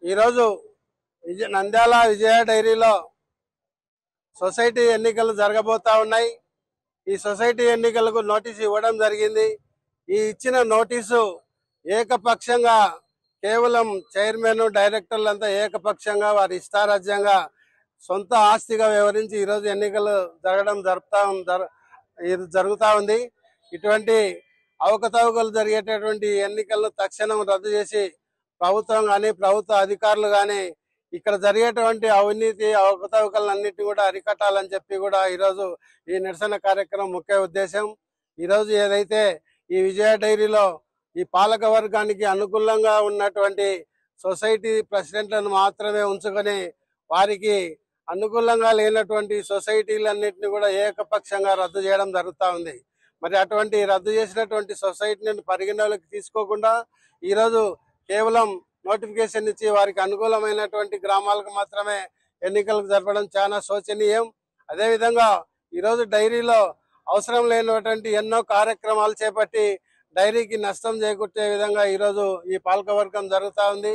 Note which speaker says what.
Speaker 1: ఈరోజు నంద్యాల విజయ డైరీలో సొసైటీ ఎన్నికలు జరగబోతా ఉన్నాయి. ఈ సొసైటీ ఎన్నికలకు నోటీసు ఇవ్వడం జరిగింది. ఈ ఇచ్చిన నోటీసు ఏకపక్షంగా కేవలం చైర్మన్ డైరెక్టర్లంతా ఏకపక్షంగా వారి ఇష్టారాజ్యంగా సొంత ఆస్తిగా వ్యవహరించి ఈరోజు ఎన్నికలు జరుగుతా ఉంది. ఇటువంటి అవకతవకలు జరిగేటటువంటి ఎన్నికలను తక్షణం రద్దు చేసి ప్రభుత్వం కానీ ప్రభుత్వ అధికారులు కానీ ఇక్కడ జరిగేటువంటి అవినీతి అవకతవకలన్నిటిని కూడా అరికట్టాలని చెప్పి కూడా ఈరోజు ఈ నిరసన కార్యక్రమం ముఖ్య ఉద్దేశం. ఈరోజు ఏదైతే ఈ విజయ డైరీలో ఈ పాలక వర్గానికి అనుకూలంగా ఉన్నటువంటి సొసైటీ ప్రెసిడెంట్లను మాత్రమే ఉంచుకొని వారికి అనుకూలంగా లేనటువంటి సొసైటీలన్నింటినీ కూడా ఏకపక్షంగా రద్దు చేయడం జరుగుతూ ఉంది. మరి అటువంటి రద్దు చేసినటువంటి సొసైటీని పరిగణలోకి తీసుకోకుండా ఈరోజు కేవలం నోటిఫికేషన్ ఇచ్చి వారికి అనుకూలమైనటువంటి గ్రామాలకు మాత్రమే ఎన్నికలకు జరపడం చాలా శోచనీయం. అదేవిధంగా ఈరోజు డైరీలో అవసరం లేనటువంటి ఎన్నో కార్యక్రమాలు చేపట్టి డైరీకి నష్టం చేకూర్చే విధంగా ఈరోజు ఈ పాలకవర్గం జరుగుతూ ఉంది.